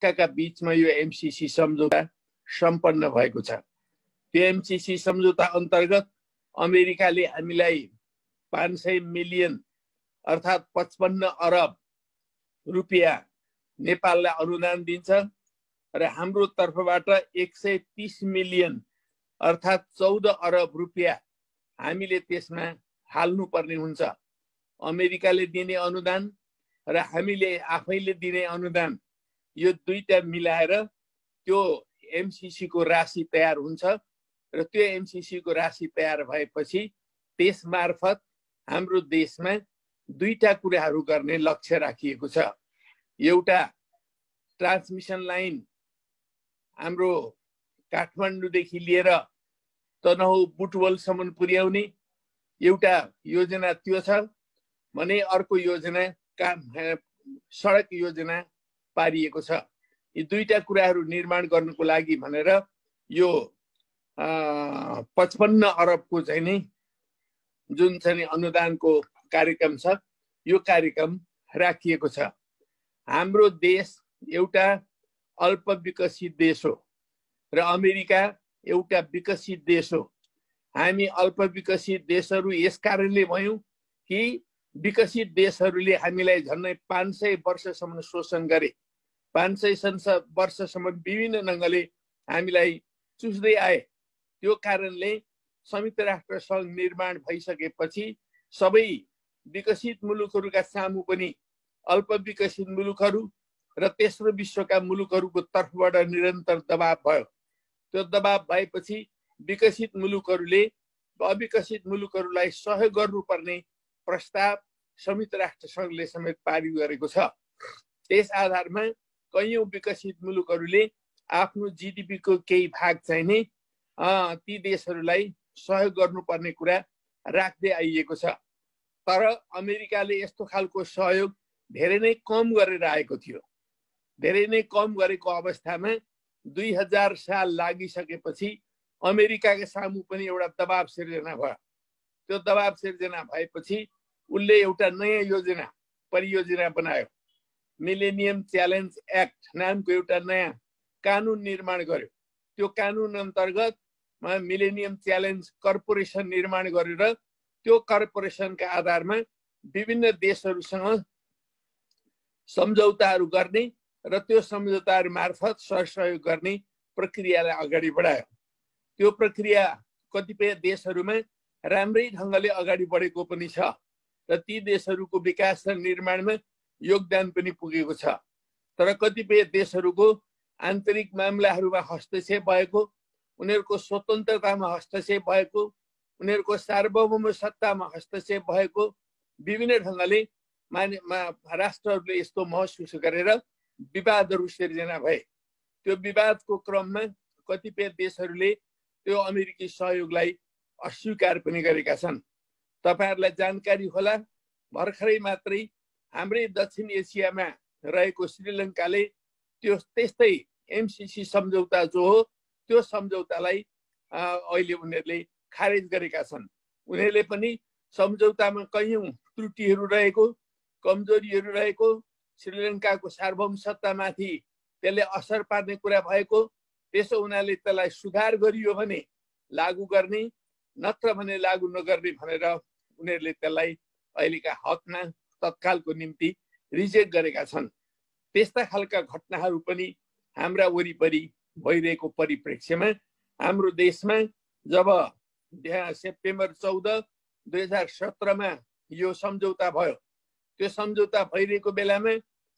अमेरिकाका बीचमा यो एमसीसी सम्झौता सम्पन्न भएको छ। त्यो एमसीसी सम्झौता अन्तर्गत अमेरिकाले हामीलाई 500 मिलियन अर्थात् 55 अरब रुपियाँ नेपाललाई अनुदान दिन्छ र हाम्रो तर्फबाट 130 मिलियन अर्थात् 14 अरब रुपियाँ हामीले त्यसमा हाल्नुपर्ने हुन्छ। अमेरिकाले दिने अनुदान र हामीले आफैले दिने अनुदान यो दुईटा मिलाएर त्यो एमसीसी को राशि तयार हुन्छ र त्यो एमसीसी को राशि तयार भएपछि त्यस मार्फत हाम्रो देशमा दुईटा कुराहरू गर्ने लक्ष्य राखिएको छ। एउटा ट्रान्समिसन लाइन हाम्रो काठमाडौँदेखि लिएर तनहु बुटवलसम्म पुर्याउने एउटा योजना त्यो छ भने अर्को योजना सडक योजना पारिएको छ। यी दुईटा कुराहरू निर्माण गर्नको लागि भनेर यो 55 अरबको चाहिँ नि जुन चाहिँ अनुदानको कार्यक्रम छ यो कार्यक्रम राखिएको छ। हाम्रो देश एउटा अल्प विकसित देश हो र अमेरिका एउटा विकसित देश हो। हामी अल्प विकसित देशहरू यस कारणले भयौं कि विकसित देशहरूले हामीलाई झन्डै 500 वर्षसम्म शोषण गरे। 500 वर्षसम्म विभिन्न ढङ्गले हामीलाई चुस्दै आए। त्यो कारणले संयुक्त राष्ट्र सङ्घ निर्माण भइसकेपछि सबै विकसित मुलुकहरूका सामु पनि अल्प विकसित मुलुकहरू र तेस्रो विश्वका मुलुकहरूको तर्फबाट निरन्तर दबाव भयो। त्यो दबाव भएपछि विकसित मुलुकहरूले अविकसित मुलुकहरूलाई सहयोग गर्नुपर्ने प्रस्ताव संयुक्त राष्ट्र सङ्घले समेत पारित गरेको छ। त्यस आधारमा कैयौं विकसित मुलुकहरूले आफ्नो जीडीपी को केही भाग चाहिँ नि ती देशहरूलाई सहयोग गर्नुपर्ने कुरा राख्दै आइएको छ। तर अमेरिकाले यस्तो खालको सहयोग धेरै नै कम गरेर आएको थियो। धेरै नै कम गरेको अवस्थामा 2000 साल लागिसकेपछि अमेरिकाका सामु पनि एउटा दबाव सिर्जना भयो। त्यो दबाव सिर्जना भएपछि उनले एउटा नयाँ योजना परियोजना बनायो। मिलेनियम च्यालेन्ज एक्ट नामको एउटा नयाँ कानुन निर्माण गर्यो। त्यो कानुन अन्तर्गत मिलेनियम च्यालेन्ज कर्पोरेसन निर्माण गरेर त्यो कर्पोरेसनका आधारमा विभिन्न देशहरूसँग सम्झौताहरू गर्ने र त्यो सम्झौताहरू मार्फत सहयोग गर्ने प्रक्रियालाई अगाडि बढायो। त्यो प्रक्रिया कतिपय देशहरूमा राम्रै ढङ्गले अगाडि बढेको पनि छ र ती देशहरूको विकास र निर्माणमा योगदान पनि पुगेको छ। तर कतिपय देशहरूको आन्तरिक मामलाहरूमा हस्तक्षेप भएको, उनीहरूको स्वतन्त्रतामा हस्तक्षेप भएको, उनीहरूको सार्वभौम सत्तामा हस्तक्षेप भएको विभिन्न ढङ्गले राष्ट्रहरूले यस्तो महसुस गरेर विवादहरू सिर्जना भए। त्यो विवादको क्रममा कतिपय देशहरूले त्यो अमेरिकी सहयोगलाई अस्वीकार पनि गरेका छन्। तपाईहरुलाई जानकारी होला भर्खरै मात्रै हाम्रै दक्षिण एसियामा रहेको श्रीलङ्काले त्यो त्यस्तै एमसीसी सम्झौता जो हो त्यो सम्झौतालाई अहिले उनीहरूले खारेज गरेका छन्। उनीहरूले पनि सम्झौतामा कैयौं त्रुटिहरू रहेको, कमजोरीहरू रहेको, श्रीलङ्काको सार्वभौम सत्तामाथि त्यसले असर पार्ने कुरा भएको, त्यसो उनीहरूले त्यसलाई सुधार गरियो भने लागू गर्ने, नत्र भने लागू नगर्ने भनेर उनीहरूले त्यसलाई अहिलेका हकमा तत्कालको निम्ति रिजेक्ट गरेका छन्। त्यस्ता खालका घटनाहरू पनि हाम्रा वरिपरि भइरहेको परिप्रेक्ष्यमा हाम्रो देशमा जब सेप्टेम्बर 14, 2017 मा यो सम्झौता भयो, त्यो सम्झौता भइरहेको बेलामा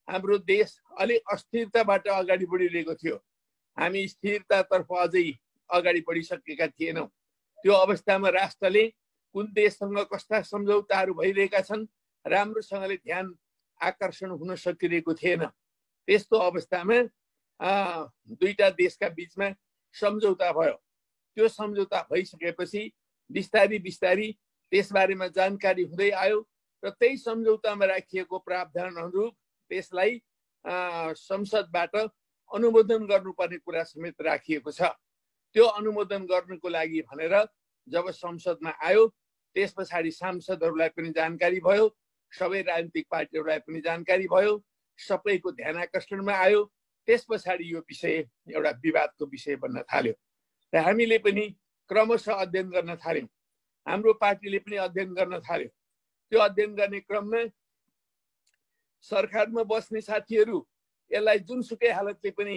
हाम्रो देश अलिक अस्थिरताबाट अगाडि बढिरहेको थियो। हामी स्थिरतातर्फ अझै अगाडि बढिसकेका थिएनौँ। त्यो अवस्थामा राष्ट्रले कुन देशसँग कस्ता सम्झौताहरू भइरहेका छन् राम्रोसँगले ध्यान आकर्षण हुन सकिरहेको थिएन। त्यस्तो अवस्थामा दुईटा देशका बीचमा सम्झौता भयो। त्यो सम्झौता भइसकेपछि बिस्तारी बिस्तारी त्यसबारेमा जानकारी हुँदै आयो र त्यही सम्झौतामा राखिएको प्रावधान अनुरूप त्यसलाई संसदबाट अनुमोदन गर्नुपर्ने कुरा समेत राखिएको छ। त्यो अनुमोदन गर्नको लागि भनेर जब संसदमा आयो त्यस पछाडि सांसदहरूलाई पनि जानकारी भयो, सबै राजनीतिक पार्टीहरूलाई पनि जानकारी भयो, सबैको ध्यान आकर्षणमा आयो त्यस पछाडि यो विषय एउटा विवादको विषय बन्न थाल्यो र हामीले पनि क्रमशः अध्ययन गर्न थाल्यौँ। हाम्रो पार्टीले पनि अध्ययन गर्न थाल्यो। त्यो अध्ययन गर्ने क्रममा सरकारमा बस्ने साथीहरू यसलाई जुनसुकै हालतले पनि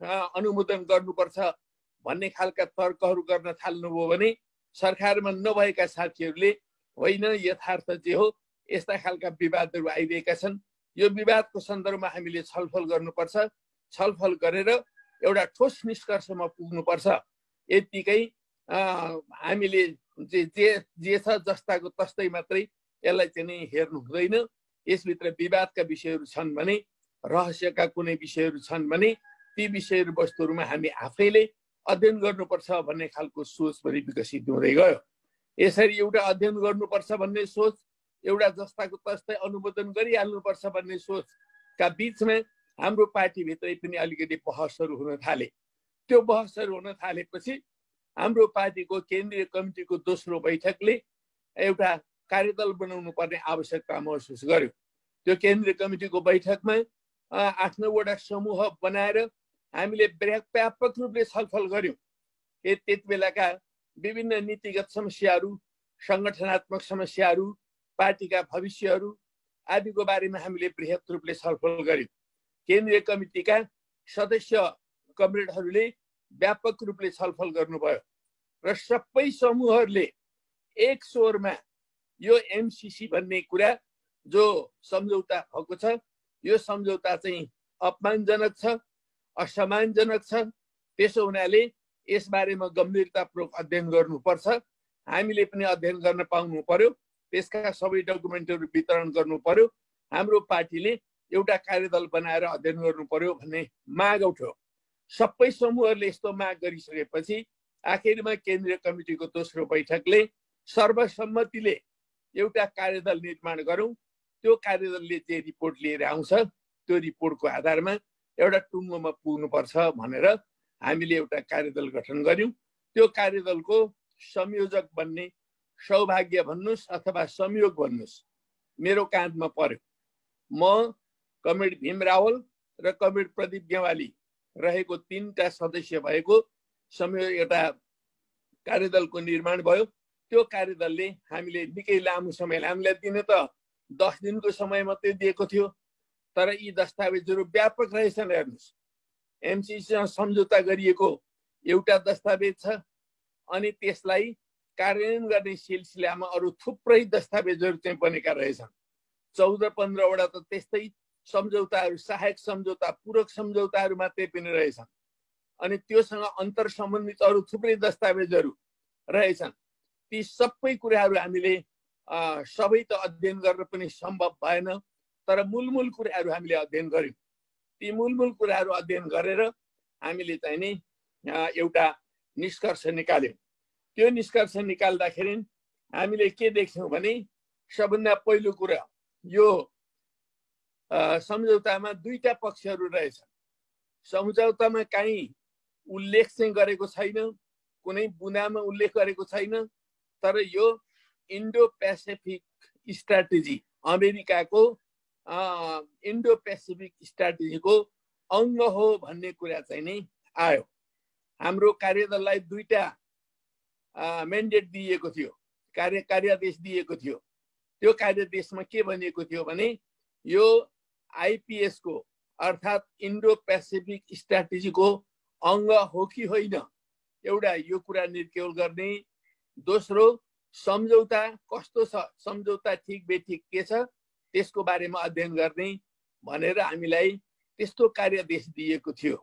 अनुमोदन गर्नुपर्छ भन्ने खालका तर्कहरू गर्न थाल्नुभयो भने सरकारमा नभएका साथीहरूले होइन यथार्थ जे हो यस्ता खालका विवादहरू आइरहेका छन्, यो विवादको सन्दर्भमा हामीले छलफल गर्नुपर्छ, छलफल गरेर एउटा ठोस निष्कर्षमा पुग्नुपर्छ। यतिकै हामीले जे छ जस्ताको तस्तै मात्रै यसलाई चाहिँ नि हेर्नु हुँदैन। यसभित्र विवादका विषयहरू छन् भने, रहस्यका कुनै विषयहरू छन् भने ती विषयहरू वस्तुहरूमा हामी आफैले अध्ययन गर्नुपर्छ भन्ने खालको सोच पनि विकसित हुँदै गयो। यसरी एउटा अध्ययन गर्नुपर्छ भन्ने सोच, एउटा जस्ताको तस्तै अनुमोदन गरिहाल्नुपर्छ भन्ने सोचका बिचमा हाम्रो पार्टीभित्रै पनि अलिकति बहसहरू हुन थाले। त्यो बहसहरू हुन थालेपछि हाम्रो पार्टीको केन्द्रीय कमिटीको दोस्रो बैठकले एउटा कार्यदल बनाउनु पर्ने आवश्यकता महसुस गर्यो। त्यो केन्द्रीय कमिटीको बैठकमा 8-9 वटा समूह बनाएर हामीले व्यापक रूपले छलफल गर्यौँ। त्यति बेलाका विभिन्न नीतिगत समस्याहरू, सङ्गठनात्मक समस्याहरू, पार्टीका भविष्यहरू आदिको बारेमा हामीले बृहत रूपले छलफल गर्यौँ। केन्द्रीय कमिटीका सदस्य कमरेडहरूले व्यापक रूपले छलफल गर्नुभयो र सबै समूहहरूले एक स्वरमा यो एमसीसी भन्ने कुरा जो सम्झौता भएको छ यो सम्झौता चाहिँ अपमानजनक छ, असम्मानजनक छ। त्यसो हुनाले यसबारेमा गम्भीरतापूर्वक अध्ययन गर्नुपर्छ, हामीले पनि अध्ययन गर्न पाउनु पर्यो, त्यसका सबै डकुमेन्टहरू वितरण गर्नु पर्यो, हाम्रो पार्टीले एउटा कार्यदल बनाएर अध्ययन गर्नु पर्यो भन्ने माग उठ्यो। सबै समूहहरूले यस्तो माग गरिसकेपछि आखिरमा केन्द्रीय कमिटीको दोस्रो बैठकले सर्वसम्मतिले एउटा कार्यदल निर्माण गरौँ, त्यो कार्यदलले जे रिपोर्ट लिएर आउँछ त्यो रिपोर्टको आधारमा एउटा टुङ्गोमा पुग्नुपर्छ भनेर हामीले एउटा कार्यदल गठन गर्यौँ। त्यो कार्यदलको संयोजक बन्ने सौभाग्य भन्नुहोस् अथवा संयोग भन्नुहोस् मेरो काँधमा पर्यो। म, कमरेड भीम रावल र कमरेड प्रदीप गेवाली रहेको 3टा सदस्य भएको एउटा कार्यदलको निर्माण भयो। त्यो कार्यदलले हामीले निकै लामो समय, हामीलाई दिने त 10 दिनको समय मात्रै दिएको थियो, तर यी दस्तावेजहरू व्यापक रहेछन्। हेर्नुहोस्, एमसीसीसँग सम्झौता गरिएको एउटा दस्तावेज छ, अनि त्यसलाई कार्यान्वयन गर्ने सिलसिलामा अरू थुप्रै दस्तावेजहरू चाहिँ बनेका रहेछन्। 14-15 वटा त त्यस्तै सम्झौताहरू, सहायक सम्झौता, पूरक सम्झौताहरू मात्रै पनि रहेछन्। अनि त्योसँग अन्तर सम्बन्धित अरू थुप्रै दस्तावेजहरू रहेछन्। ती सबै कुराहरू हामीले सबै त अध्ययन गर्न पनि सम्भव भएन, तर मूलमूल कुराहरू हामीले अध्ययन गर्यौँ। ती मूलमूल कुराहरू अध्ययन गरेर हामीले चाहिँ नि एउटा निष्कर्ष निकाल्यौँ। त्यो निष्कर्ष निकाल्दाखेरि हामीले के देख्यौँ भने सबभन्दा पहिलो कुरा यो सम्झौतामा 2टा पक्षहरू रहेछन्। सम्झौतामा कहीँ उल्लेख चाहिँ गरेको छैन, कुनै बुँदामा उल्लेख गरेको छैन, तर यो इन्डो पेसिफिक स्ट्राटेजी, अमेरिकाको इन्डो पेसिफिक स्ट्राटेजीको अङ्ग हो भन्ने कुरा चाहिँ नै आयो। हाम्रो कार्यदललाई 2टा मेन्डेट दिएको थियो, कार्यादेश दिएको थियो। त्यो कार्यादेशमा के भनिएको थियो भने यो आइपिएस को अर्थात् इन्डो पेसिफिक स्ट्राटेजीको अङ्ग हो कि होइन एउटा यो कुरा निर्केल गर्ने, दोस्रो सम्झौता कस्तो छ, सम्झौता ठिक बेठिक के छ त्यसको बारेमा अध्ययन गर्ने भनेर हामीलाई त्यस्तो कार्यादेश दिएको थियो।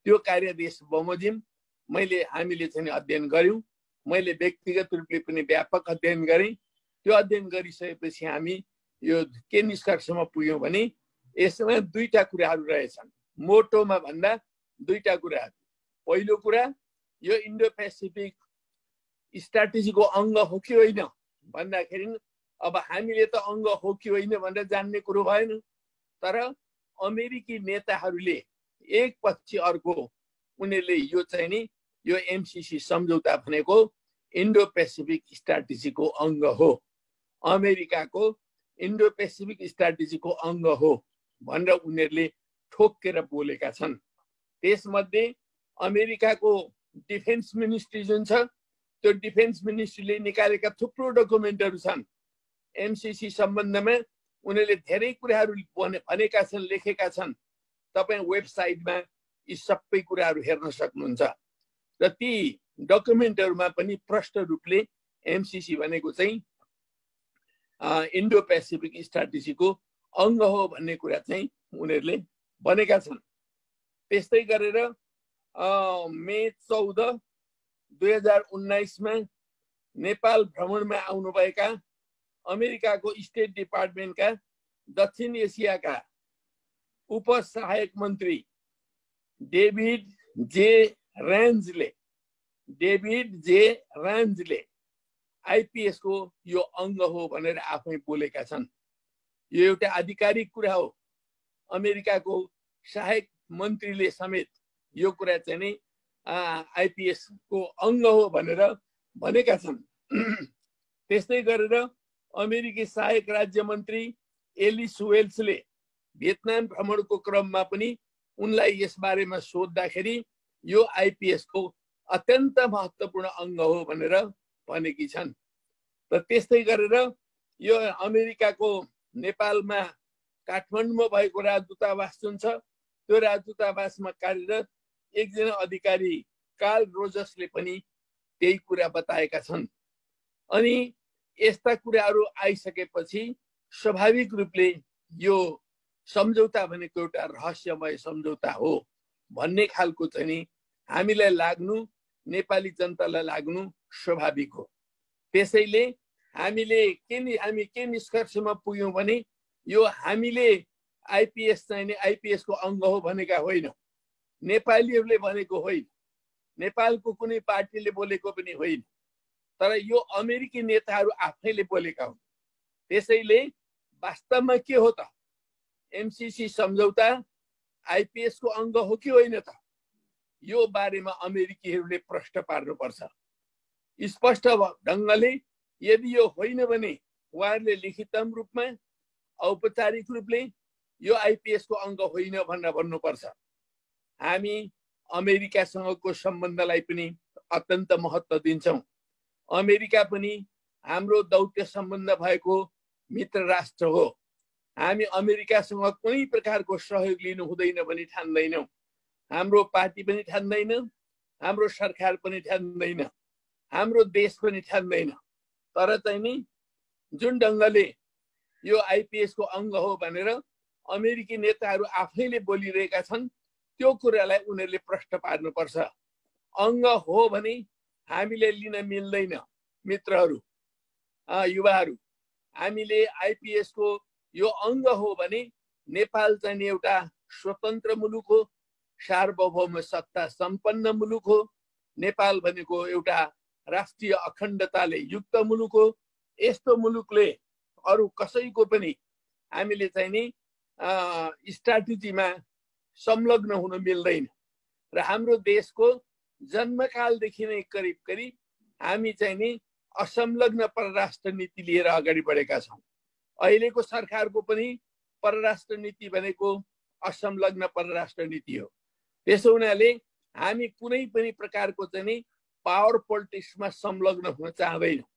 त्यो कार्यादेश बमोजिम हामीले चाहिँ अध्ययन गर्यौँ। मैले व्यक्तिगत रूपले पनि व्यापक अध्ययन गरेँ। त्यो अध्ययन गरिसकेपछि हामी यो के निष्कर्षमा पुग्यौँ भने यसमा 2टा कुराहरू रहेछन्। मोटोमा भन्दा 2टा कुराहरू। पहिलो कुरा यो इन्डो पेसिफिक स्ट्राटेजीको अङ्ग हो कि होइन भन्दाखेरि अब हामीले त अङ्ग हो कि होइन भनेर जान्ने कुरो भएन, तर अमेरिकी नेताहरूले एक पछि अर्को उनीहरूले यो चाहिँ नि यो एमसीसी सम्झौता भनेको इन्डो पेसिफिक स्ट्राटेजीको अङ्ग हो, अमेरिकाको इन्डो पेसिफिक स्ट्राटेजीको अङ्ग हो भनेर उनीहरूले ठोकेर बोलेका छन्। त्यसमध्ये अमेरिकाको डिफेन्स मिनिस्ट्री जुन छ त्यो डिफेन्स मिनिस्ट्रीले निकालेका थुप्रो डकुमेन्टहरू छन् एमसीसी सम्बन्धमा। उनीहरूले धेरै कुराहरू भनेका छन्, लेखेका छन्। तपाईँ वेबसाइटमा यी सबै कुराहरू हेर्न सक्नुहुन्छ। र ती डकुमेन्टहरूमा पनि प्रष्ट रूपले एमसीसी भनेको चाहिँ इन्डो पेसिफिक स्ट्राटेजीको अङ्ग हो भन्ने कुरा चाहिँ उनीहरूले भनेका छन्। त्यस्तै गरेर मे 14, 2019 मा नेपाल भ्रमणमा आउनुभएका अमेरिकाको स्टेट डिपार्टमेन्टका दक्षिण एसियाका उपसहायक मन्त्री डेभिड जे ऱ्यान्जले आइपीएस को यो अङ्ग हो भनेर आफै बोलेका छन्। यो एउटा आधिकारिक कुरा हो। अमेरिकाको सहायक मन्त्रीले समेत यो कुरा चाहिँ नि आइपीएस को अङ्ग हो भनेर भनेका छन्। त्यस्तै गरेर अमेरिकी सहायक राज्य मन्त्री एलिस वेल्सले भियतनाम भ्रमणको क्रममा पनि उनलाई यस बारेमा सोध्दाखेरि यो आइपीएस को अत्यन्त महत्त्वपूर्ण अङ्ग हो भनेर भनेकी छन्। र त्यस्तै गरेर यो अमेरिकाको नेपालमा काठमाडौँमा भएको राजदूतावास जुन छ त्यो राजदूतावासमा कार्यरत एकजना अधिकारी कार्ल रोजर्सले पनि त्यही कुरा बताएका छन्। अनि यस्ता कुराहरू आइसकेपछि स्वाभाविक रूपले यो सम्झौता भनेको एउटा रहस्यमय सम्झौता हो भन्ने खालको चाहिँ नि हामीलाई लाग्नु, नेपाली जनतालाई लाग्नु स्वाभाविक हो। त्यसैले हामी के निष्कर्षमा पुग्यौँ भने यो हामीले आइपीएस चाहिँ नि आइपीएस को अङ्ग हो भनेका होइनौँ, नेपालीहरूले भनेको होइन, नेपालको कुनै पार्टीले बोलेको पनि होइन, तर यो अमेरिकी नेताहरू आफैले बोलेका हुन्। त्यसैले वास्तवमा के हो त? एमसीसी सम्झौता आइपीएस को अङ्ग हो कि होइन त? यो बारेमा अमेरिकीहरूले प्रश्न पार्नुपर्छ स्पष्ट ढङ्गले। यदि यो होइन भने उहाँहरूले लिखितम रूपमा औपचारिक रूपले यो आइपीएस को अङ्ग होइन भनेर भन्नुपर्छ। हामी अमेरिकासँगको सम्बन्धलाई पनि अत्यन्त महत्त्व दिन्छौँ। अमेरिका पनि हाम्रो दौत्य सम्बन्ध भएको मित्र राष्ट्र हो। हामी अमेरिकासँग कुनै प्रकारको सहयोग लिनु हुँदैन भनी ठान्दैनौँ। हाम्रो पार्टी पनि ठान्दैन, हाम्रो सरकार पनि ठान्दैन, हाम्रो देश पनि ठान्दैन। तर चाहिँ नि जुन ढङ्गले यो आइपीएस को अङ्ग हो भनेर अमेरिकी नेताहरू आफैले बोलिरहेका छन् त्यो कुरालाई उनीहरूले प्रश्न पार्नुपर्छ। अङ्ग हो भने हामीले लिन मिल्दैन। मित्रहरू, युवाहरू, हामीले आइपीएस को यो अङ्ग हो भने नेपाल चाहिँ एउटा स्वतन्त्र मुलुक हो, सार्वभौम सत्ता सम्पन्न मुलुक हो। नेपाल भनेको एउटा राष्ट्रिय अखण्डताले युक्त मुलुक हो। यस्तो मुलुकले अरू कसैको पनि हामीले चाहिँ नि स्ट्राटेजीमा संलग्न हुन मिल्दैन। र हाम्रो देशको जन्मकालदेखि नै करिब करिब हामी चाहिँ नि असंलग्न परराष्ट्र नीति लिएर अगाडि बढेका छौँ। अहिलेको सरकारको पनि परराष्ट्र नीति भनेको असंलग्न परराष्ट्र नीति हो। त्यसो हुनाले हामी कुनै पनि प्रकारको चाहिँ नि पावर पोलिटिक्समा संलग्न हुन चाहदैनौँ,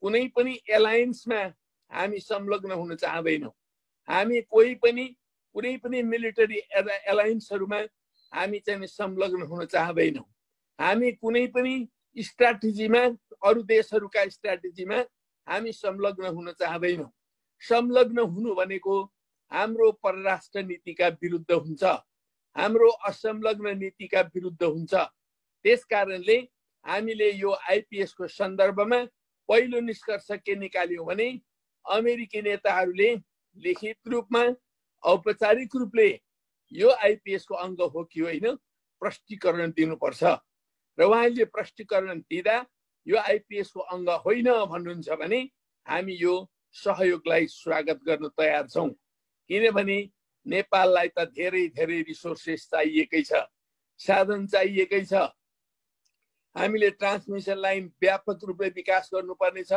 कुनै पनि एलायन्समा हामी संलग्न हुन चाहदैनौँ। हामी कुनै पनि मिलिटरी एलायन्सहरूमा हामी चाहिँ संलग्न हुन चाहदैनौँ। हामी कुनै पनि स्ट्राटेजीमा, अरू देशहरूका स्ट्राटेजीमा हामी संलग्न हुन चाहदैनौँ। संलग्न हुनु भनेको हाम्रो परराष्ट्र नीतिका विरुद्ध हुन्छ, हाम्रो असंलग्न नीतिका विरुद्ध हुन्छ। त्यसकारणले हामीले यो आइपीएस को सन्दर्भमा पहिलो निष्कर्ष के निकाल्यौँ भने अमेरिकी नेताहरूले लिखित रूपमा औपचारिक रूपले यो आइपीएस को अङ्ग हो कि होइन प्रष्टीकरण दिनुपर्छ। र उहाँले प्रष्टीकरण दिँदा यो आइपीएस को अङ्ग होइन भन्नुहुन्छ भने हामी यो सहयोगलाई स्वागत गर्न तयार छौँ। किनभने नेपाललाई त धेरै धेरै रिसोर्सेस चाहिएकै छ, साधन चाहिएकै छ। हामीले ट्रान्समिसन लाइन व्यापक रूपले विकास गर्नुपर्ने छ।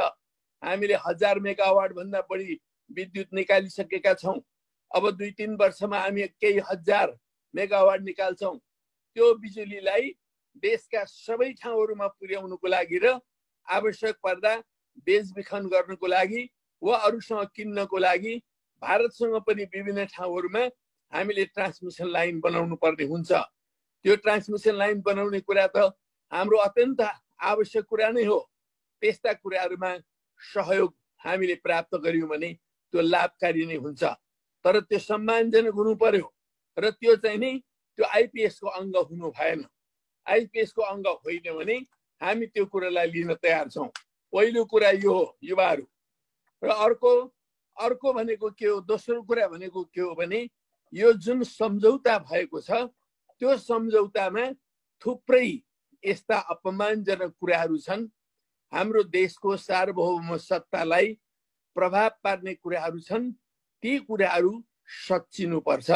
हामीले 1000 मेगावाट भन्दा बढी विद्युत निकालिसकेका छौँ। अब 2-3 वर्षमा हामी केही 1000 मेगावाट निकाल्छौँ। त्यो बिजुलीलाई देशका सबै ठाउँहरूमा पुर्याउनुको लागि र आवश्यक पर्दा बेचबिखन गर्नको लागि वा अरूसँग किन्नको लागि भारतसँग पनि विभिन्न ठाउँहरूमा हामीले ट्रान्समिसन लाइन बनाउनु पर्ने हुन्छ। त्यो ट्रान्समिसन लाइन बनाउने कुरा त हाम्रो अत्यन्त आवश्यक कुरा नै हो। त्यस्ता कुराहरूमा सहयोग हामीले प्राप्त गर्यौं भने त्यो लाभकारी नै हुन्छ। तर त्यो सम्मानजनक हुनु पर्यो र त्यो चाहिँ नि त्यो आइपीएस को अङ्ग हुनु भएन। आइपीएस को अङ्ग होइन भने हामी त्यो कुरालाई लिन तयार छौं। पहिलो कुरा यो हो युवाहरू। र अर्को भनेको के हो, दोस्रो कुरा भनेको के हो भने यो जुन सम्झौता भएको छ त्यो सम्झौतामा थुप्रै यस्ता अपमानजनक कुराहरू छन्। हाम्रो देशको सार्वभौम सत्तालाई प्रभाव पार्ने कुराहरू छन्। ती कुराहरू सच्चिनुपर्छ।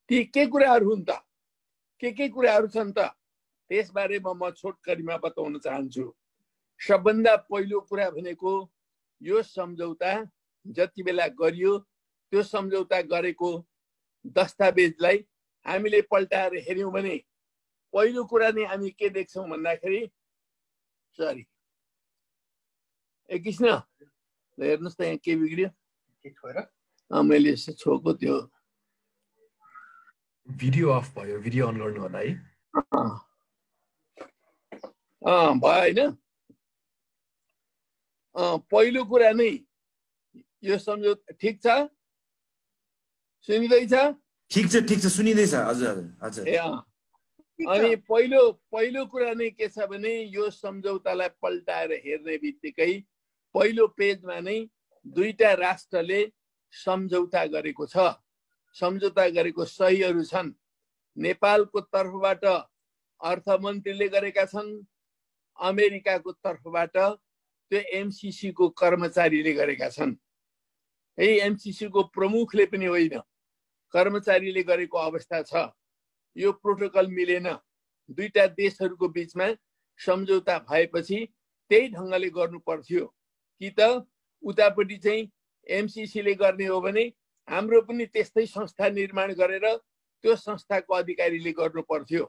ती के कुराहरू हुन् त? के कुराहरू छन् त? त्यसबारेमा म छोटकरीमा बताउन चाहन्छु। सबभन्दा पहिलो कुरा भनेको यो सम्झौता जति बेला गरियो त्यो सम्झौता गरेको दस्तावेजलाई हामीले पल्टाएर हेर्यौं भने पहिलो कुरा नै हामी के देख्छौं भन्दाखेरि सरी एकैछिन हेर्नुस् त यहाँ के बिग्रियो मैले यसो छोको त्यो भिडियो अफ भयो। भिडियो अन गर्नु होला है। भयो हैन। पहिलो कुरा नै यो सम्झौता ठिक छ, सुनिँदैछ? ठिक छ सुनिँदैछ। हजुर हजुर। अनि पहिलो कुरा नै के छ भने यो सम्झौतालाई पल्टाएर हेर्ने बित्तिकै पहिलो पेजमा नै दुईटा राष्ट्रले सम्झौता गरेको छ। सम्झौता गरेको सहीहरू छन्। नेपालको तर्फबाट अर्थमन्त्रीले गरेका छन्, अमेरिकाको तर्फबाट त्यो एमसीसी को कर्मचारीले गरेका छन्। है एमसीसी को प्रमुखले पनि होइन, कर्मचारीले गरेको अवस्था छ। यो प्रोटोकल मिलेन। दुईटा देशहरूको बीचमा सम्झौता भएपछि त्यही ढङ्गले गर्नु पर्थ्यो कि त उतापट्टि चाहिँ एमसीसी ले गर्ने हो भने हाम्रो पनि त्यस्तै संस्था निर्माण गरेर त्यो संस्थाको अधिकारीले गर्नु पर्थ्यो।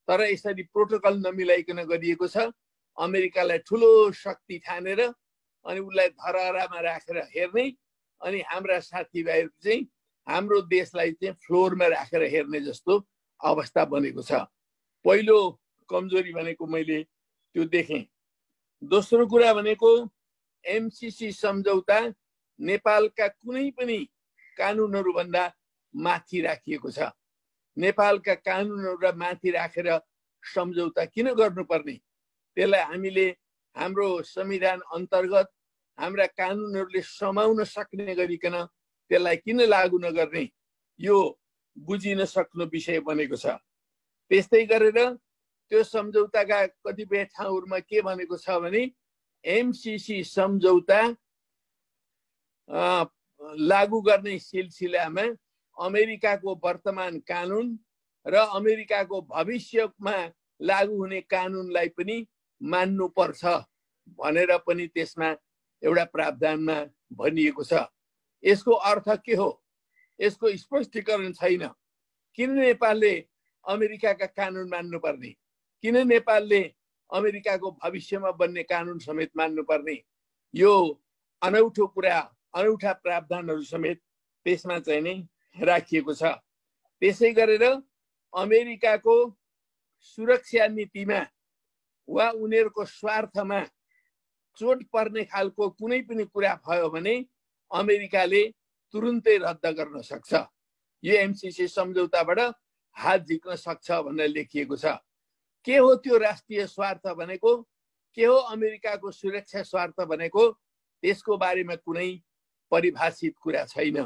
तर यसरी प्रोटोकल नमिलाइकन गरिएको छ। अमेरिकालाई ठुलो शक्ति ठानेर अनि उसलाई धराहरामा राखेर हेर्ने, अनि हाम्रा साथीभाइहरू चाहिँ हाम्रो देशलाई चाहिँ फ्लोरमा राखेर हेर्ने जस्तो अवस्था बनेको छ। पहिलो कमजोरी भनेको मैले त्यो देखेँ। दोस्रो कुरा भनेको एमसीसी सम्झौता नेपालका कुनै पनि कानुनहरू भन्दा माथि राखिएको छ। नेपालका कानुनहरूलाई माथि राखेर सम्झौता किन गर्नुपर्ने? त्यसलाई हामीले हाम्रो संविधान अन्तर्गत हाम्रा कानुनहरूले समाउन सक्ने गरिकन त्यसलाई किन लागू नगर्ने? यो बुझिन सक्नु विषय बनेको छ। त्यस्तै गरेर त्यो सम्झौताका कतिपय ठाउँहरूमा के भनेको छ भने एमसीसी सम्झौता लागू गर्ने सिलसिलामा अमेरिकाको वर्तमान कानुन र अमेरिकाको भविष्यमा लागू हुने कानुनलाई पनि मान्नुपर्छ भनेर पनि त्यसमा एउटा प्रावधानमा भनिएको छ। यसको अर्थ के हो? यसको स्पष्टीकरण छैन। किन नेपालले अमेरिकाका कानुन मान्नुपर्ने? किन नेपालले अमेरिकाको भविष्यमा बन्ने कानुन समेत मान्नुपर्ने? यो अनौठो कुरा, अनौठा प्रावधानहरू समेत त्यसमा चाहिँ नै राखिएको छ। त्यसै गरेर अमेरिकाको सुरक्षा नीतिमा वा उनीहरूको स्वार्थमा चोट पर्ने खालको कुनै पनि कुरा भयो भने अमेरिकाले तुरुन्तै रद्द गर्न सक्छ। यो एमसीसी सम्झौताबाट हात झिक्न सक्छ भनेर लेखिएको छ। के हो त्यो राष्ट्रिय स्वार्थ भनेको? के हो अमेरिकाको सुरक्षा स्वार्थ भनेको? त्यसको बारेमा कुनै परिभाषित कुरा छैन।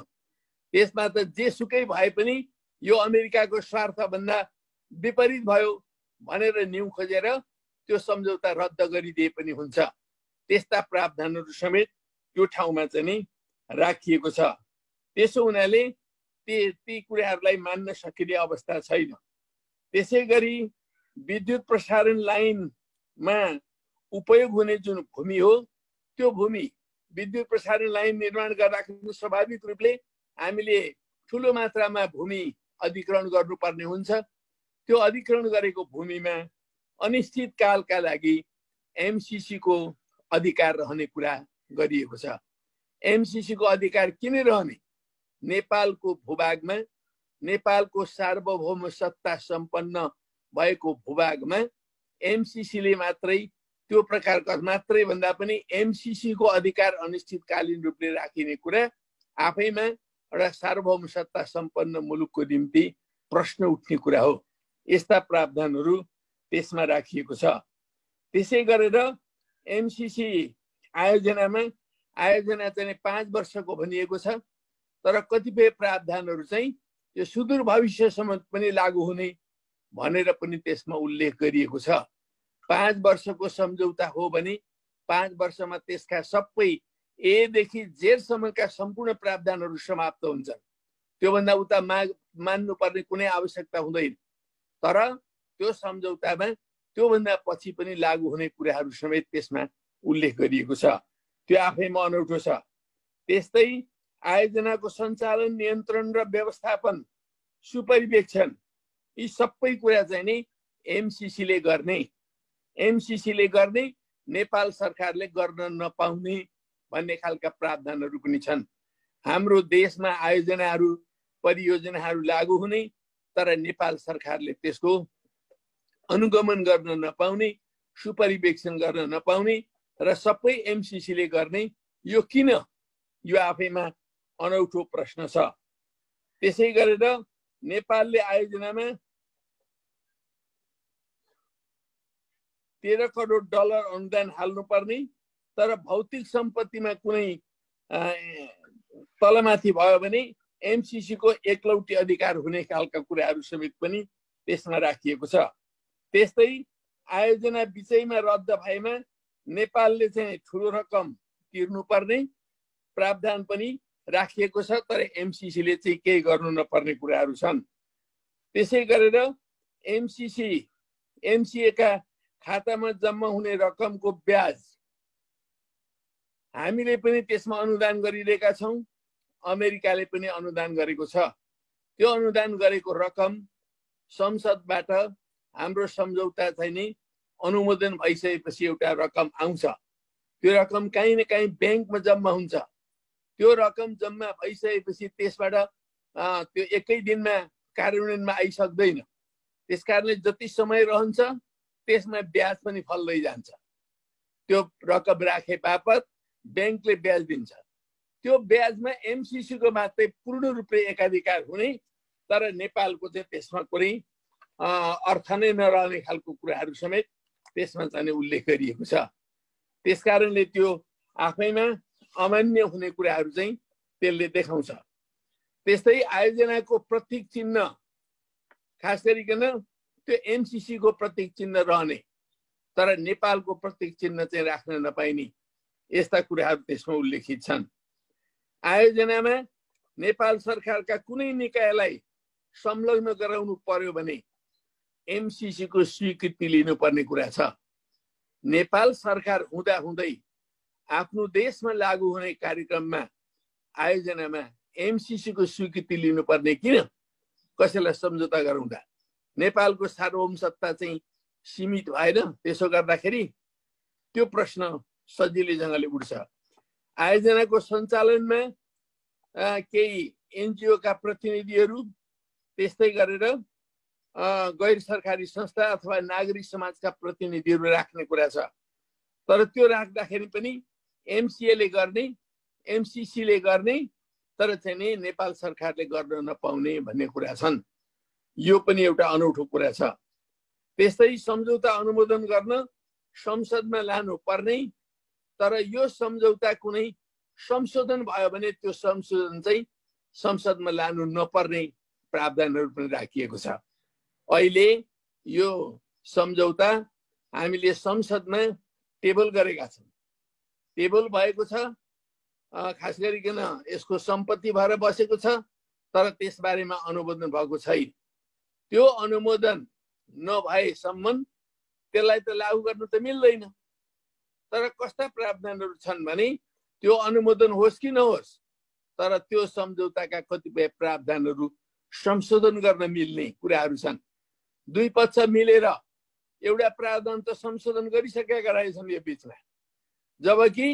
त्यसमा त जेसुकै भए पनि यो अमेरिकाको स्वार्थ भन्दा विपरीत भयो भनेर न्यु खोजेर त्यो सम्झौता रद्द गरिदिए पनि हुन्छ। त्यस्ता प्रावधानहरू समेत त्यो ठाउँमा चाहिँ नि राखिएको छ। त्यसो हुनाले ती कुराहरूलाई मान्न सकिने अवस्था छैन। त्यसै गरी विद्युत प्रसारण लाइनमा उपयोग हुने जुन भूमि हो त्यो भूमि विद्युत प्रसारण लाइन निर्माण गर्दाखेरि स्वाभाविक रूपले हामीले ठुलो मात्रामा भूमि अधिग्रहण गर्नुपर्ने हुन्छ। त्यो अधिग्रहण गरेको भूमिमा अनिश्चित कालका लागि एमसीसी को अधिकार रहने कुरा गरिएको छ। एमसीसी को अधिकार किन रहने? नेपालको भूभागमा, नेपालको सार्वभौम सत्ता सम्पन्न भएको भूभागमा एमसीसीले मात्रै त्यो प्रकारको, मात्रै भन्दा पनि एमसीसी को अधिकार अनिश्चितकालीन रूपले राखिने कुरा आफैमा एउटा सार्वभौम सत्ता सम्पन्न मुलुकको निम्ति प्रश्न उठ्ने कुरा हो। यस्ता प्रावधानहरू त्यसमा राखिएको छ। त्यसै गरेर एमसीसी आयोजना चाहिँ 5 वर्षको भनिएको छ, तर कतिपय प्रावधानहरू चाहिँ यो सुदूर भविष्यसम्म पनि लागू हुने भनेर पनि त्यसमा उल्लेख गरिएको छ। 5 वर्षको सम्झौता हो भने 5 वर्षमा त्यसका सबै ए देखि जेड सम्मका सम्पूर्ण प्रावधानहरू समाप्त हुन्छन्। त्योभन्दा उता मान्नुपर्ने कुनै आवश्यकता हुँदैन। तर त्यो सम्झौतामा त्योभन्दा पछि पनि लागू हुने कुराहरू समेत त्यसमा उल्लेख गरिएको छ। त्यो आफैमा अनौठो छ। त्यस्तै आयोजनाको सञ्चालन, नियन्त्रण र व्यवस्थापन, सुपरिवेक्षण, यी सबै कुरा चाहिँ नि एमसीसीले गर्ने, नेपाल सरकारले गर्न नपाउने भन्ने खालका प्रावधानहरू पनि छन्। हाम्रो देशमा आयोजनाहरू, परियोजनाहरू लागू हुने, तर नेपाल सरकारले त्यसको अनुगमन गर्न नपाउने, सुपरिवेक्षण गर्न नपाउने र सबै एमसीसीले गर्ने, यो किन? यो आफैमा अनौठो प्रश्न छ। त्यसै गरेर नेपालले आयोजनामा $13 करोड अनुदान हाल्नुपर्ने, तर भौतिक सम्पत्तिमा कुनै तलमाथि भयो भने एमसीसी को एकलौटी अधिकार हुने खालका कुराहरू समेत पनि त्यसमा राखिएको छ। त्यस्तै आयोजना बिचैमा रद्द भएमा नेपालले चाहिँ ठुलो रकम तिर्नुपर्ने प्रावधान पनि राखिएको छ, तर एमसीसीले चाहिँ केही गर्नु नपर्ने कुराहरू छन्। त्यसै गरेर एमसीए का खातामा जम्मा हुने रकमको ब्याज हामीले पनि त्यसमा अनुदान गरिरहेका छौँ, अमेरिकाले पनि अनुदान गरेको छ। त्यो अनुदान गरेको रकम संसदबाट हाम्रो सम्झौता चाहिँ नि अनुमोदन भइसकेपछि एउटा रकम आउँछ। त्यो रकम कहीँ न कहीँ ब्याङ्कमा जम्मा हुन्छ। त्यो रकम जम्मा भइसकेपछि त्यसबाट त्यो एकै दिनमा कार्यान्वयनमा आइसक्दैन। त्यसकारणले जति समय रहन्छ त्यसमा ब्याज पनि फल्दै जान्छ। त्यो रकम राखे बापत ब्याङ्कले ब्याज दिन्छ। त्यो ब्याजमा एमसीसी को मात्रै पूर्ण रूपले एकाधिकार हुने, तर नेपालको चाहिँ त्यसमा कुनै अर्थ नै नरहने खालको कुराहरू समेत त्यसमा चाहिँ उल्लेख गरिएको छ। त्यसकारणले त्यो आफैमा अमान्य हुने कुराहरू चाहिँ त्यसले देखाउँछ। त्यस्तै आयोजनाको प्रतीक चिन्ह, खास गरिकन त्यो एमसीसी को प्रतीक चिन्ह रहने, तर नेपालको प्रतीक चिन्ह चाहिँ राख्न नपाइने, यस्ता कुराहरू त्यसमा उल्लेखित छन्। आयोजनामा नेपाल सरकारका कुनै निकायलाई संलग्न गराउनु पर्यो भने एमसीसी को स्वीकृति लिनुपर्ने कुरा छ। नेपाल सरकार हुँदाहुँदै आफ्नो देशमा लागू हुने कार्यक्रममा, आयोजनामा एमसीसी को स्वीकृति लिनुपर्ने किन? कसैलाई सम्झौता गराउँदा नेपालको सार्वभौम सत्ता चाहिँ सीमित भएन? त्यसो गर्दाखेरि त्यो प्रश्न सजिलैसँगले उठ्छ। आयोजनाको सञ्चालनमा केही एनजिओ का प्रतिनिधिहरू, त्यस्तै गरेर गैर सरकारी संस्था अथवा नागरिक समाजका प्रतिनिधिहरू राख्ने कुरा छ। तर त्यो राख्दाखेरि पनि एमसीसीले गर्ने, तर चाहिँ नि नेपाल सरकारले गर्न नपाउने भन्ने कुरा छन्। यो पनि एउटा अनौठो कुरा छ। त्यस्तै सम्झौता अनुमोदन गर्न संसदमा लानु पर्ने, तर यो सम्झौता कुनै संशोधन भयो भने त्यो संशोधन चाहिँ संसदमा लानु नपर्ने प्रावधानहरू पनि राखिएको छ। अहिले यो सम्झौता हामीले संसदमा टेबल गरेका छौँ। टेबल भएको छ, खास गरिकन यसको सम्पत्ति भएर बसेको छ, तर त्यसबारेमा अनुमोदन भएको छैन। त्यो अनुमोदन नभएसम्म त्यसलाई त लागू गर्न त मिल्दैन। तर कस्ता प्रावधानहरू छन् भने त्यो अनुमोदन होस् कि नहोस्, तर त्यो सम्झौताका कतिपय प्रावधानहरू संशोधन गर्न मिल्ने कुराहरू छन्। दुई पक्ष मिलेर एउटा प्रावधान त संशोधन गरिसकेका रहेछन् यो बीचमा, जबकि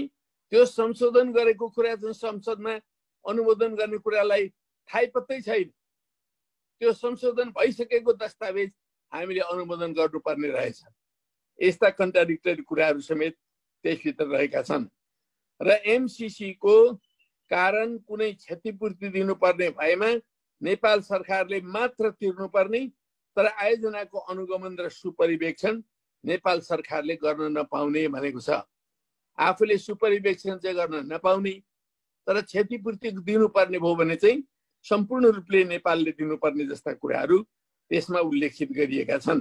त्यो संशोधन गरेको कुरा चाहिँ संसदमा अनुमोदन गर्ने कुरालाई थाहै पत्तै छैन। त्यो संशोधन भइसकेको दस्तावेज हामीले अनुमोदन गर्नुपर्ने रहेछ। यस्ता कन्ट्राडिक्टरी कुराहरू समेत त्यसभित्र रहेका छन् र एमसीसी को कारण कुनै क्षतिपूर्ति दिनुपर्ने भएमा नेपाल सरकारले मात्र तिर्नुपर्ने, तर आयोजनाको अनुगमन र सुपरिवेक्षण नेपाल सरकारले गर्न नपाउने भनेको छ। आफूले सुपरिवेक्षण चाहिँ गर्न नपाउने, तर क्षतिपूर्ति दिनुपर्ने भयो भने चाहिँ सम्पूर्ण रूपले नेपालले दिनुपर्ने जस्ता कुराहरू त्यसमा उल्लेखित गरिएका छन्।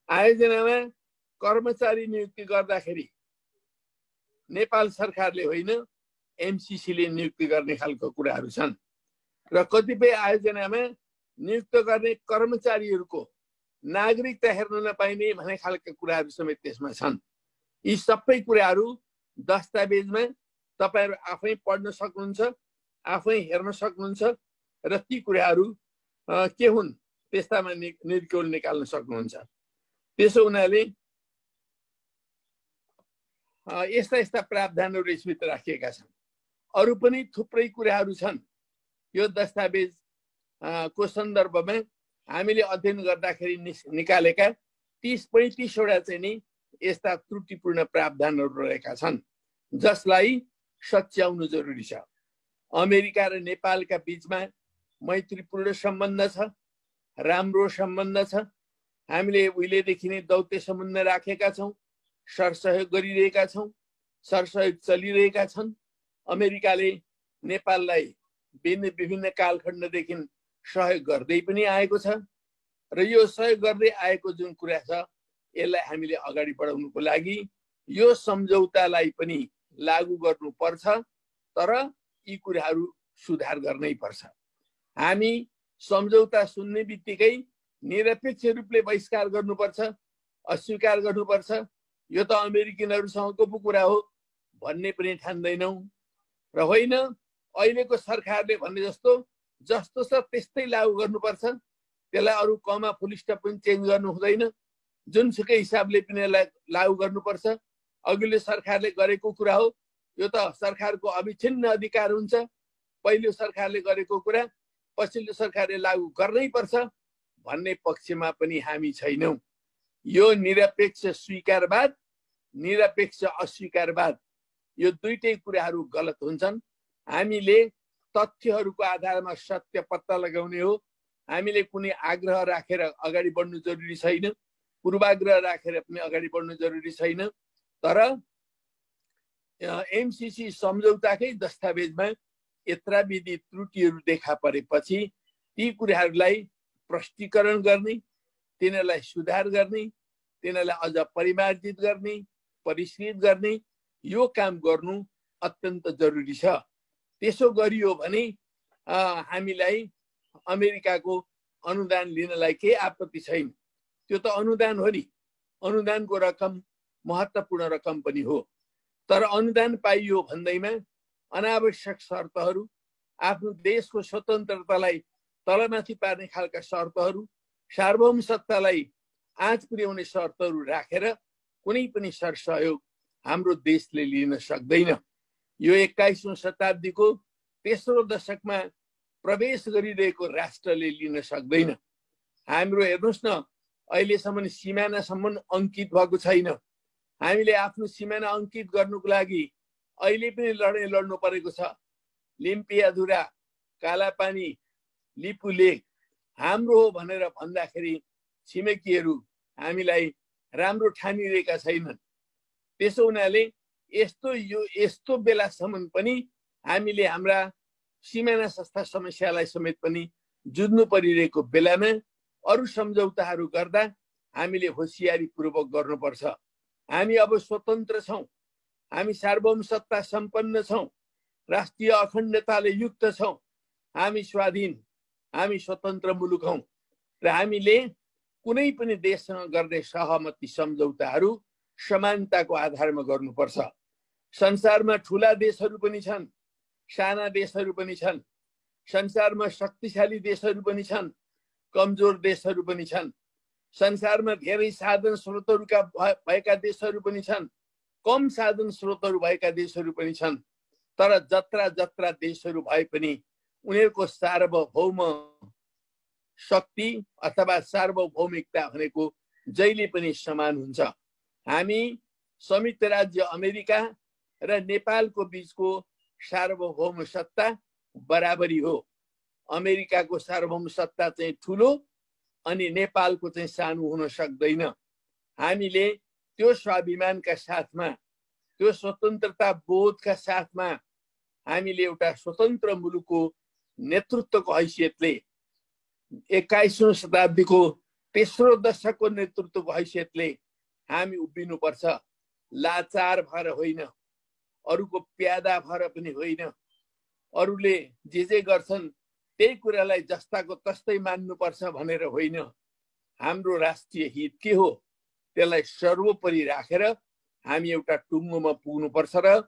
आयोजनामा कर्मचारी नियुक्ति गर्दाखेरि नेपाल सरकारले होइन एमसीसीले नियुक्ति गर्ने खालको कुराहरू छन् र कतिपय आयोजनामा नियुक्त गर्ने कर्मचारीहरूको नागरिकता हेर्न नपाइने भन्ने खालका कुराहरू समेत त्यसमा छन्। यी सबै कुराहरू दस्तावेजमा तपाईहरु आफै पढ्न सक्नुहुन्छ, आफै हेर्न सक्नुहुन्छ र ती कुराहरू के हुन् त्यस्तामा निकोल निकाल्न सक्नुहुन्छ। त्यसो हुनाले यस्ता यस्ता प्रावधानहरू यसभित्र राखिएका छन्। अरू पनि थुप्रै कुराहरू छन्। यो दस्तावेज को सन्दर्भमा हामीले अध्ययन गर्दाखेरि निकालेका 30-35 वटा चाहिँ नि यस्ता त्रुटिपूर्ण प्रावधानहरू रहेका छन् जसलाई सच्याउनु जरुरी छ। अमेरिका र नेपालका बीचमा मैत्रीपूर्ण सम्बन्ध छ, राम्रो सम्बन्ध छ। हामीले उहिलेदेखि नै दौत्य सम्बन्ध राखेका छौं, सरसहयोग गरिरहेका छौं, सरसहयोग चलिरहेका छन्। अमेरिकाले नेपाललाई विभिन्न कालखण्डदेखि सहयोग गर्दै पनि आएको छ र यो सहयोग गर्दै आएको जुन कुरा छ यसलाई हामीले अगाडि बढाउनुको लागि यो सम्झौतालाई पनि लागू गर्नुपर्छ, तर यी कुराहरू सुधार गर्नै पर्छ। हामी सम्झौता सुन्ने बित्तिकै निरपेक्ष रूपले बहिष्कार गर्नुपर्छ, अस्वीकार गर्नुपर्छ, यो त अमेरिकनहरुसँगको पो कुरा हो भन्ने पनि ठान्दैनौं र होइन अहिलेको सरकारले भन्ने जस्तो छ त्यस्तै लागू गर्नुपर्छ। त्यसलाई अरू कमा फुल स्टप पनि चेन्ज गर्नु हुँदैन, जुनसुकै हिसाबले पनि यसलाई लागू गर्नुपर्छ। अघिल्लो सरकारले गरेको कुरा हो, यो त सरकारको अविच्छिन्न अधिकार हुन्छ। पहिलो सरकारले गरेको कुरा पछिल्लो सरकारले लागू गर्नै पर्छ भन्ने पक्षमा पनि हामी छैनौं। यो निरपेक्ष स्वीकारवाद, निरपेक्ष अस्वीकारवाद, यो दुईटै कुराहरू गलत हुन्छन्। हामीले तथ्यहरूको आधारमा सत्य पत्ता लगाउने हो। हामीले कुनै आग्रह राखेर अगाडि बढ्नु जरुरी छैन, पूर्वाग्रह राखेर पनि अगाडि बढ्नु जरुरी छैन। तर एमसीसी सम्झौताकै दस्तावेजमा यत्रा विधि त्रुटिहरू देखा परेपछि ती कुराहरूलाई प्रष्टीकरण गर्ने, तिनीहरूलाई सुधार गर्ने, तिनीहरूलाई अझ परिमार्जित गर्ने, परिष्कृत गर्ने, यो काम गर्नु अत्यन्त जरुरी छ। त्यसो गरियो भने हामीलाई अमेरिकाको अनुदान लिनलाई केही आपत्ति छैन। त्यो त अनुदान हो नि, अनुदानको रकम महत्त्वपूर्ण रकम पनि हो। तर अनुदान पाइयो भन्दैमा अनावश्यक शर्तहरू, आफ्नो देशको स्वतन्त्रतालाई तलमाथि पार्ने खालका शर्तहरू, सार्वभौम सत्तालाई आँच पुर्याउने शर्तहरू राखेर कुनै पनि सरसहयोग हाम्रो देशले लिन सक्दैन। यो 21औं शताब्दीको तेस्रो दशकमा प्रवेश गरिरहेको राष्ट्रले लिन सक्दैन। हाम्रो हेर्नुस् न, अहिलेसम्म सीमानासम्म अंकित भएको छैन। हामीले आफ्नो सिमाना अंकित गर्नुको लागि अहिले पनि लडाईँ लड्नु परेको छ। लिम्पियाधुरा, कालापानी, लिपु लेक हाम्रो हो भनेर भन्दाखेरि छिमेकीहरू हामीलाई राम्रो ठानिरहेका छैनन्। त्यसो हुनाले यस्तो बेलासम्म पनि हामीले हाम्रा सिमाना संस्था समस्यालाई समेत पनि जुझ्नु परिरहेको बेलामा अरू सम्झौताहरू गर्दा हामीले होशियारी पूर्वक गर्नुपर्छ। हामी अब स्वतन्त्र छौं, हामी सार्वभौम सत्ता सम्पन्न छौं, राष्ट्रिय अखण्डताले युक्त छौं, हामी स्वाधीन, हामी स्वतन्त्र मुलुक हौं र हामीले कुनै पनि देशसँग गर्ने सहमति सम्झौताहरू समानताको आधारमा गर्नुपर्छ। संसारमा ठूला देशहरू पनि छन्, साना देशहरू पनि छन्, संसारमा शक्तिशाली देशहरू पनि छन्, कमजोर देशहरू पनि छन्। संसारमा धेरै साधन स्रोतहरूका भएका देशहरू पनि छन्, कम साधन स्रोतहरू भएका देशहरू पनि छन्। तर जत्रा जत्रा देशहरू भए पनि उनीहरूको सार्वभौम शक्ति अथवा सार्वभौमिकता भनेको जहिले पनि समान हुन्छ। हामी संयुक्त राज्य अमेरिका र नेपालको बीचको सार्वभौम सत्ता बराबरी हो। अमेरिकाको सार्वभौम सत्ता चाहिँ ठुलो अनि नेपालको चाहिँ सानो हुन सक्दैन। हामीले त्यो स्वाभिमानका साथमा, त्यो स्वतन्त्रता बोधका साथमा हामीले एउटा स्वतन्त्र मुलुकको नेतृत्वको हैसियतले 21औं शताब्दीको तेस्रो दशकको नेतृत्वको हैसियतले हामी उभिनुपर्छ। लाचार भएर होइन, अरूको प्यादा भएर पनि होइन, अरूले जे गर्छन् त्यही कुरालाई जस्ताको तस्तै मान्नुपर्छ भनेर होइन। हाम्रो राष्ट्रिय हित के हो त्यसलाई सर्वोपरि राखेर हामी एउटा टुङ्गोमा पुग्नुपर्छ र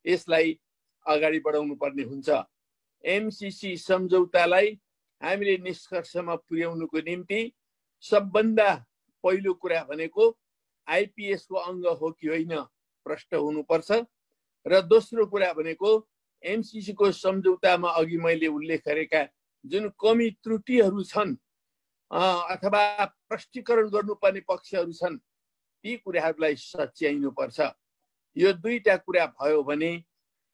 यसलाई अगाडि बढाउनु पर्ने हुन्छ। एमसीसी सम्झौतालाई हामीले निष्कर्षमा पुर्याउनुको निम्ति सबभन्दा पहिलो कुरा भनेको आईपीएस को अङ्ग हो कि होइन प्रश्न हुनुपर्छ र दोस्रो कुरा भनेको एमसीसी को सम्झौतामा अघि मैले उल्लेख गरेका जुन कमी त्रुटिहरू छन् अथवा प्रष्टीकरण गर्नुपर्ने पक्षहरू छन् ती कुराहरूलाई सच्याइनुपर्छ। यो दुईटा कुरा भयो भने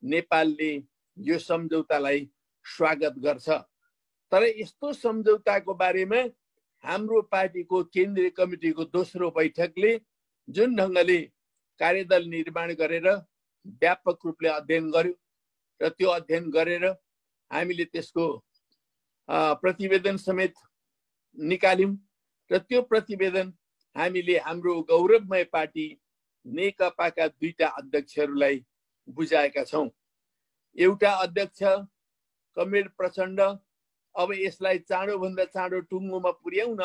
नेपालले यो सम्झौतालाई स्वागत गर्छ। तर यस्तो सम्झौताको बारेमा हाम्रो पार्टीको केन्द्रीय कमिटीको दोस्रो बैठकले जुन ढङ्गले कार्यदल निर्माण गरेर व्यापक रूपले अध्ययन गर्यो र त्यो अध्ययन गरेर हामीले त्यसको प्रतिवेदन समेत निकाल्यौं र त्यो प्रतिवेदन हामीले हाम्रो गौरवमय पार्टी नेकपाका दुईटा अध्यक्षहरूलाई बुझाएका छौं। एउटा अध्यक्ष कमरेड प्रचण्ड अब यसलाई चाँडोभन्दा चाँडो टुङ्गोमा पुर्याउन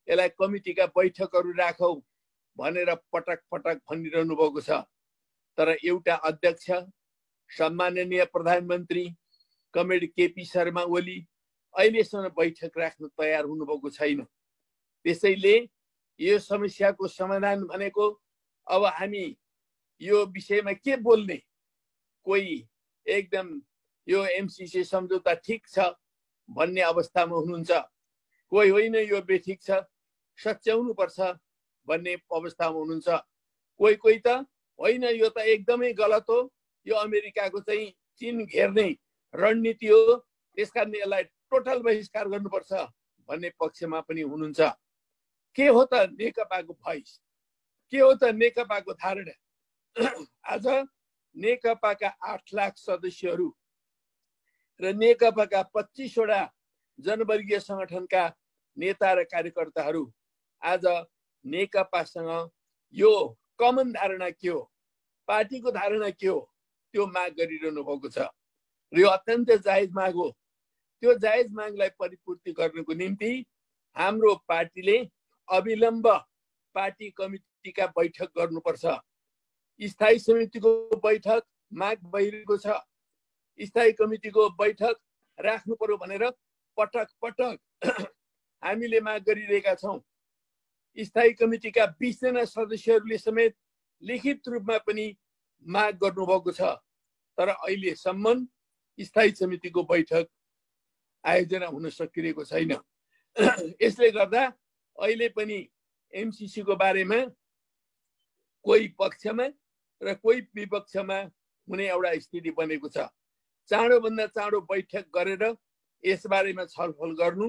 यसलाई कमिटीका बैठकहरू राखौ भनेर पटक पटक भनिरहनु भएको छ। तर एउटा अध्यक्ष सम्माननीय प्रधानमन्त्री कमरेड केपी शर्मा ओली अहिलेसम्म बैठक राख्न तयार हुनुभएको छैन। त्यसैले यो समस्याको समाधान भनेको अब हामी यो विषयमा के बोल्ने, कोही एकदम यो एमसीसी सम्झौता ठिक छ भन्ने अवस्थामा हुनुहुन्छ, कोही होइन यो बेठिक छ सच्याउनु पर्छ भन्ने अवस्थामा हुनुहुन्छ, कोही कोही त होइन यो त एकदमै गलत हो, यो अमेरिकाको चाहिँ चीन घेर्ने रणनीति हो, त्यसकारण यसलाई टोटल बहिष्कार गर्नुपर्छ भन्ने पक्षमा पनि हुनुहुन्छ। के हो त नेकपाको भोइस, के हो त नेकपाको धारणा? आज नेकपाका 8 लाख सदस्यहरू र नेकपाका 25 वटा जनवर्गीय संगठनका नेता र कार्यकर्ताहरू आज नेकपासँग यो कमन धारणा के हो, पार्टीको धारणा के हो त्यो माग गरिरहनु भएको छ र यो अत्यन्त जायज माग हो। त्यो जायज मागलाई परिपूर्ति गर्नको निम्ति हाम्रो पार्टीले अविलम्ब पार्टी कमिटीका बैठक गर्नुपर्छ। स्थायी समितिको बैठक माग भइरहेको छ, स्थायी कमिटीको बैठक राख्नु पर्यो भनेर पटक पटक हामीले माग गरिरहेका छौं। स्थायी कमिटीका 20 जना सदस्यहरूले समेत लिखित रूपमा पनि माग गर्नुभएको छ। तर अहिलेसम्म स्थायी समितिको बैठक आयोजना हुन सकिरहेको छैन। यसले गर्दा अहिले पनि एमसीसी को बारेमा कोही पक्षमा र कोही विपक्षमा हुने एउटा स्थिति बनेको छ। चाँडोभन्दा चाँडो बैठक गरेर यस बारेमा छलफल गर्नु